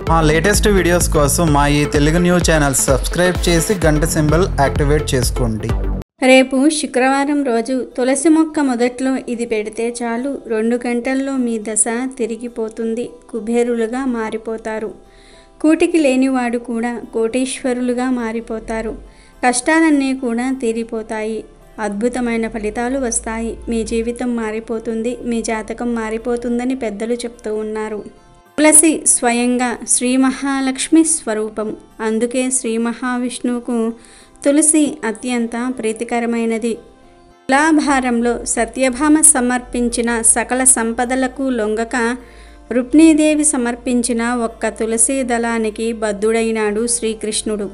మా latest videos కోసం మా ఈ తెలుగు న్యూస్ ఛానల్ సబ్స్క్రైబ్ చేసి గంట సింబల్ యాక్టివేట్ చేసుకోండి. రేపు శుక్రవారం రోజు తులసి మొక్క మొదట్లో ఇది పెడితే చాలు 2 గంటల్లో మీ దశ తిరిగిపోతుంది. కుబేరులుగా మారిపోతారు. కూటికి లేనివాడు కూడా కోటీశ్వరులుగా మారిపోతారు. కష్టాలన్నీ కూడా తీరిపోతాయి. అద్భుతమైన ఫలితాలు వస్తాయి. మీ జీవితం మారిపోతుంది. మీ జాతకం మారిపోతుందని పెద్దలు చెప్తూ ఉన్నారు. తులసి స్వయంగా శ్రీ మహాలక్ష్మి స్వరూపం. అందుకే శ్రీ మహావిష్ణువుకు తులసి అత్యంత ప్రీతికరమైనది. తులాభారంలో సత్యభామ సమర్పించిన సకల సంపదలకు లొంగక రుక్మిణీదేవి సమర్పించిన ఒక్క తులసి దళానికి బద్ధుడైనాడు శ్రీకృష్ణుడు.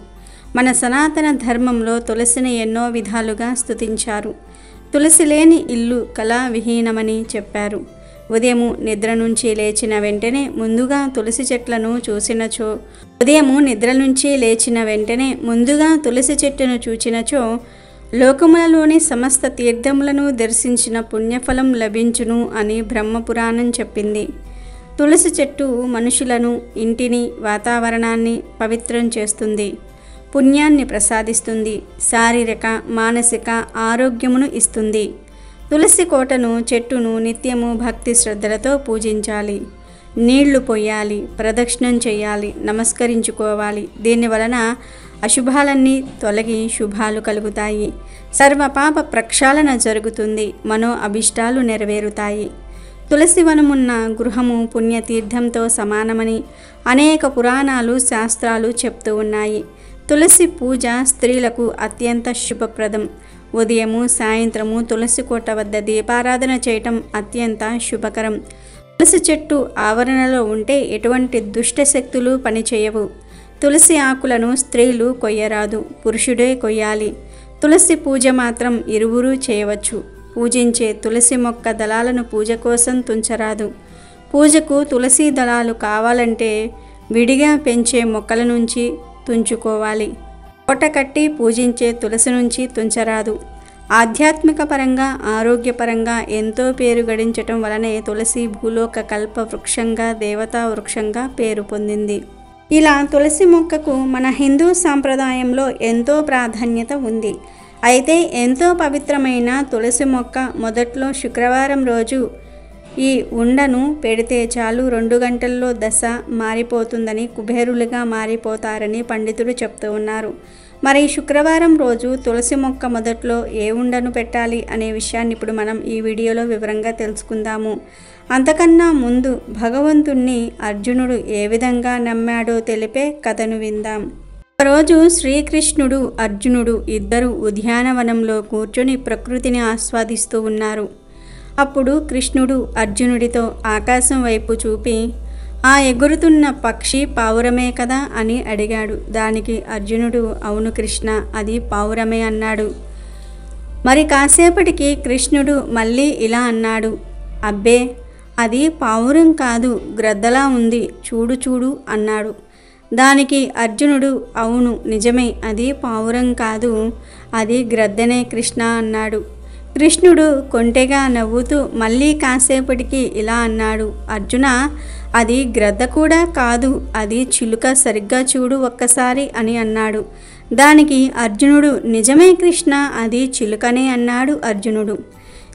మన సనాతన ధర్మంలో తులసిని ఎన్నో విధాలుగా స్తుతించారు. తులసి లేని ఇల్లు కళావిహీనమని చెప్పారు. ఉదయం నిద్ర నుంచి లేచిన వెంటనే ముందుగా తులసి చెట్లను చూచినచో లోకములలోని సమస్త తీర్థములను దర్శించిన పుణ్యఫలం లభించును అని బ్రహ్మపురాణం చెప్పింది. తులసి చెట్టు మనుషులను, ఇంటిని, వాతావరణాన్ని పవిత్రం చేస్తుంది. పుణ్యాన్ని ప్రసాదిస్తుంది. శారీరక, మానసిక ఆరోగ్యమును ఇస్తుంది. తులసి కోటను, చెట్టును నిత్యము భక్తి శ్రద్ధలతో పూజించాలి. నీళ్లు పొయ్యాలి, ప్రదక్షిణం చేయాలి, నమస్కరించుకోవాలి. దీనివలన అశుభాలన్నీ తొలగి శుభాలు కలుగుతాయి. సర్వపాప ప్రక్షాళన జరుగుతుంది. మనో అభిష్టాలు నెరవేరుతాయి. తులసి వనమున్న గృహము పుణ్యతీర్థంతో సమానమని అనేక పురాణాలు, శాస్త్రాలు చెప్తూ ఉన్నాయి. తులసి పూజ స్త్రీలకు అత్యంత శుభప్రదం. ఉదయము, సాయంత్రము తులసి కోట వద్ద దీపారాధన చేయటం అత్యంత శుభకరం. తులసి చెట్టు ఆవరణలో ఉంటే ఎటువంటి దుష్ట శక్తులు పనిచేయవు. తులసి ఆకులను స్త్రీలు కొయ్యరాదు, పురుషుడే కొయ్యాలి. తులసి పూజ మాత్రం ఇరువురు చేయవచ్చు. పూజించే తులసి మొక్క దళాలను పూజ కోసం తుంచరాదు. పూజకు తులసి దళాలు కావాలంటే విడిగా పెంచే మొక్కల నుంచి తుంచుకోవాలి. కోట కట్టి పూజించే తులసి నుంచి తుంచరాదు. ఆధ్యాత్మిక పరంగా, ఆరోగ్యపరంగా ఎంతో పేరు గడించటం వలనే తులసి భూలోక కల్ప వృక్షంగా, దేవతా వృక్షంగా పేరు పొందింది. ఇలా తులసి మొక్కకు మన హిందూ సాంప్రదాయంలో ఎంతో ప్రాధాన్యత ఉంది. అయితే ఎంతో పవిత్రమైన తులసి మొక్క మొదట్లో శుక్రవారం రోజు ఈ ఉండను పెడితే చాలు 2 గంటల్లో దశ మారిపోతుందని, కుబేరులుగా మారిపోతారని పండితులు చెప్తూ ఉన్నారు. మరి శుక్రవారం రోజు తులసి మొక్క మొదట్లో ఏ ఉండను పెట్టాలి అనే విషయాన్ని ఇప్పుడు మనం ఈ వీడియోలో వివరంగా తెలుసుకుందాము. అంతకన్నా ముందు భగవంతుణ్ణి అర్జునుడు ఏ విధంగా నమ్మాడో తెలిపే కథను విందాం. ఒకరోజు శ్రీకృష్ణుడు, అర్జునుడు ఇద్దరు ఉద్యానవనంలో కూర్చొని ప్రకృతిని ఆస్వాదిస్తూ ఉన్నారు. అప్పుడు కృష్ణుడు అర్జునుడితో ఆకాశం వైపు చూపి, ఆ ఎగురుతున్న పక్షి పావురమే కదా అని అడిగాడు. దానికి అర్జునుడు, అవును కృష్ణ, అది పావురమే అన్నాడు. మరి కాసేపటికి కృష్ణుడు మళ్ళీ ఇలా అన్నాడు, అబ్బే అది పావురం కాదు, గ్రద్దలా ఉంది, చూడు చూడు అన్నాడు. దానికి అర్జునుడు, అవును నిజమే, అది పావురం కాదు, అది గ్రద్దనే కృష్ణ అన్నాడు. కృష్ణుడు కొంటెగా నవ్వుతూ మళ్ళీ కాసేపటికి ఇలా అన్నాడు, అర్జున అది గ్రద్ద కూడా కాదు, అది చిలుక, సరిగ్గా చూడు ఒక్కసారి అని అన్నాడు. దానికి అర్జునుడు, నిజమే కృష్ణ, అది చిలుకనే అన్నాడు అర్జునుడు.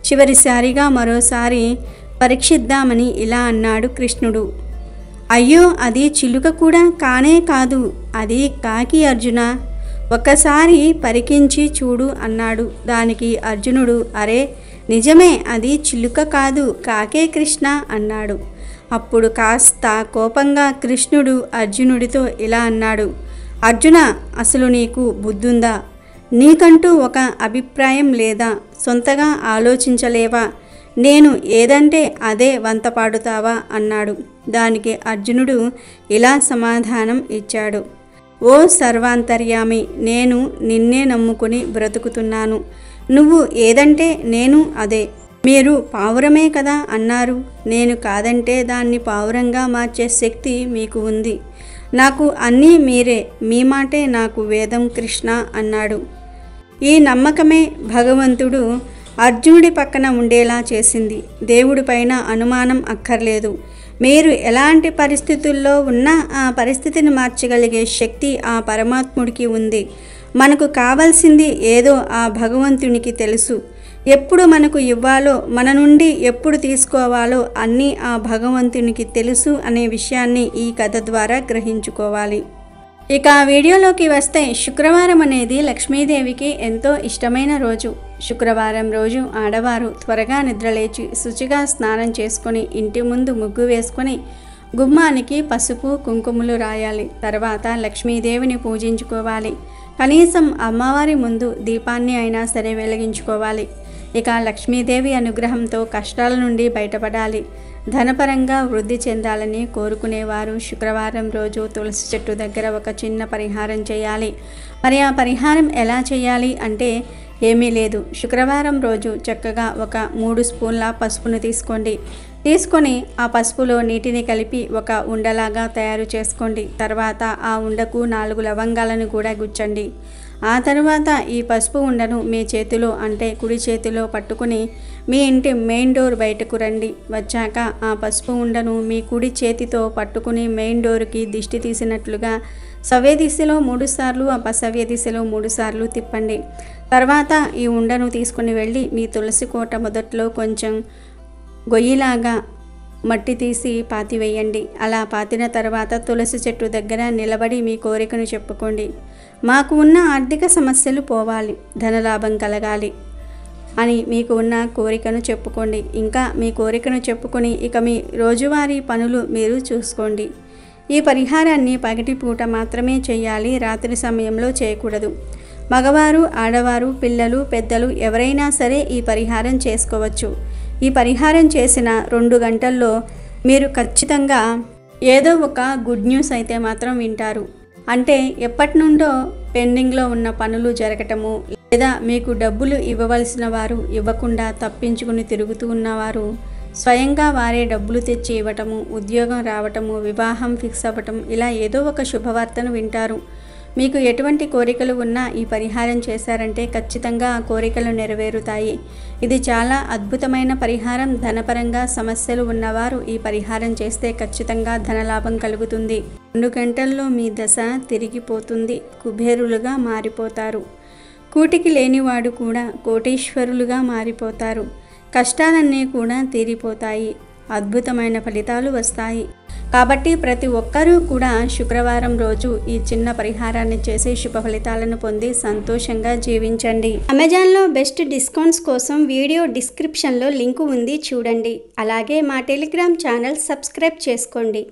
చివరిసారిగా మరోసారి పరీక్షిద్దామని ఇలా అన్నాడు కృష్ణుడు, అయ్యో అది చిలుక కూడా కానే కాదు, అది కాకి అర్జున, ఒక్కసారి పరికించి చూడు అన్నాడు. దానికి అర్జునుడు, అరే నిజమే, అది చిలుక కాదు, కాకే కృష్ణ అన్నాడు. అప్పుడు కాస్త కోపంగా కృష్ణుడు అర్జునుడితో ఇలా అన్నాడు, అర్జున అసలు నీకు బుద్ధుందా? నీకంటూ ఒక అభిప్రాయం లేదా? సొంతగా ఆలోచించలేవా? నేను ఏదంటే అదే వంత పాడుతావా అన్నాడు. దానికి అర్జునుడు ఇలా సమాధానం ఇచ్చాడు, ఓ సర్వాంతర్యామి, నేను నిన్నే నమ్ముకుని బ్రతుకుతున్నాను. నువ్వు ఏదంటే నేను అదే. మీరు పావురమే కదా అన్నారు, నేను కాదంటే దాన్ని పావురంగా మార్చే శక్తి మీకు ఉంది. నాకు అన్నీ మీరే, మీ మాటే నాకు వేదం కృష్ణ అన్నాడు. ఈ నమ్మకమే భగవంతుడు అర్జునుడి పక్కన ఉండేలా చేసింది. దేవుడి పైన అనుమానం అక్కర్లేదు. మీరు ఎలాంటి పరిస్థితుల్లో ఉన్నా ఆ పరిస్థితిని మార్చగలిగే శక్తి ఆ పరమాత్ముడికి ఉంది. మనకు కావాల్సింది ఏదో ఆ భగవంతునికి తెలుసు. ఎప్పుడు మనకు ఇవ్వాలో, మన నుండి ఎప్పుడు తీసుకోవాలో అన్నీ ఆ భగవంతునికి తెలుసు అనే విషయాన్ని ఈ కథ ద్వారా గ్రహించుకోవాలి. ఇక వీడియోలోకి వస్తే, శుక్రవారం అనేది లక్ష్మీదేవికి ఎంతో ఇష్టమైన రోజు. శుక్రవారం రోజు ఆడవారు త్వరగా నిద్రలేచి శుచిగా స్నానం చేసుకొని ఇంటి ముందు ముగ్గు వేసుకొని గుమ్మానికి పసుపు కుంకుమలు రాయాలి. తర్వాత లక్ష్మీదేవిని పూజించుకోవాలి. కనీసం అమ్మవారి ముందు దీపాన్ని అయినా సరే వెలిగించుకోవాలి. ఇక లక్ష్మీదేవి అనుగ్రహంతో కష్టాల నుండి బయటపడాలి, ధనపరంగా వృద్ధి చెందాలని కోరుకునేవారు శుక్రవారం రోజు తులసి చెట్టు దగ్గర ఒక చిన్న పరిహారం చేయాలి. మరి ఆ పరిహారం ఎలా చేయాలి అంటే ఏమీ లేదు. శుక్రవారం రోజు చక్కగా ఒక 3 స్పూన్ల పసుపును తీసుకొని ఆ పసుపులో నీటిని కలిపి ఒక ఉండలాగా తయారు చేసుకోండి. తర్వాత ఆ ఉండకు 4 లవంగాలను కూడా గుచ్చండి. ఆ తర్వాత ఈ పసుపు ఉండను మీ చేతిలో, అంటే కుడి చేతిలో పట్టుకుని మీ ఇంటి మెయిన్ డోర్ బయటకు రండి. వచ్చాక ఆ పసుపు ఉండను మీ కుడి చేతితో పట్టుకుని మెయిన్ డోర్కి దిష్టి తీసినట్లుగా సవ్య దిశలో 3 సార్లు, అపసవ్య దిశలో 3 సార్లు తిప్పండి. తర్వాత ఈ ఉండను తీసుకుని వెళ్ళి మీ తులసి కోట మొదట్లో కొంచెం గొయ్యిలాగా మట్టి తీసి పాతివేయండి. అలా పాతిన తర్వాత తులసి చెట్టు దగ్గర నిలబడి మీ కోరికను చెప్పుకోండి. మాకు ఉన్న ఆర్థిక సమస్యలు పోవాలి, ధనలాభం కలగాలి అని మీకు ఉన్న కోరికను చెప్పుకోండి. ఇంకా మీ కోరికను చెప్పుకొని ఇక మీ రోజువారీ పనులు మీరు చూసుకోండి. ఈ పరిహారాన్ని పగటిపూట మాత్రమే చేయాలి, రాత్రి సమయంలో చేయకూడదు. మగవారు, ఆడవారు, పిల్లలు, పెద్దలు ఎవరైనా సరే ఈ పరిహారం చేసుకోవచ్చు. ఈ పరిహారం చేసిన 2 గంటల్లో మీరు ఖచ్చితంగా ఏదో ఒక గుడ్ న్యూస్ అయితే మాత్రం వింటారు. అంటే ఎప్పటి నుండో పెండింగ్లో ఉన్న పనులు జరగటము, లేదా మీకు డబ్బులు ఇవ్వవలసిన వారు ఇవ్వకుండా తప్పించుకుని తిరుగుతూ ఉన్నవారు స్వయంగా వారే డబ్బులు తెచ్చి ఇవ్వటము, ఉద్యోగం రావటము, వివాహం ఫిక్స్ అవ్వటం, ఇలా ఏదో ఒక శుభవార్తను వింటారు. మీకు ఎటువంటి కోరికలు ఉన్నా ఈ పరిహారం చేశారంటే ఖచ్చితంగా ఆ కోరికలు నెరవేరుతాయి. ఇది చాలా అద్భుతమైన పరిహారం. ధనపరంగా సమస్యలు ఉన్నవారు ఈ పరిహారం చేస్తే ఖచ్చితంగా ధనలాభం కలుగుతుంది. 2 గంటల్లో మీ దశ తిరిగిపోతుంది, కుబేరులుగా మారిపోతారు. కూటికి లేనివాడు కూడా కోటీశ్వరులుగా మారిపోతారు. కష్టాలన్నీ కూడా తీరిపోతాయి, అద్భుతమైన ఫలితాలు వస్తాయి. కాబట్టి ప్రతి ఒక్కరూ కూడా శుక్రవారం రోజు ఈ చిన్న పరిహారాన్ని చేసి శుభ ఫలితాలను పొంది సంతోషంగా జీవించండి. అమెజాన్లో బెస్ట్ డిస్కౌంట్స్ కోసం వీడియో డిస్క్రిప్షన్లో లింకు ఉంది, చూడండి. అలాగే మా టెలిగ్రామ్ ఛానల్ సబ్స్క్రైబ్ చేసుకోండి.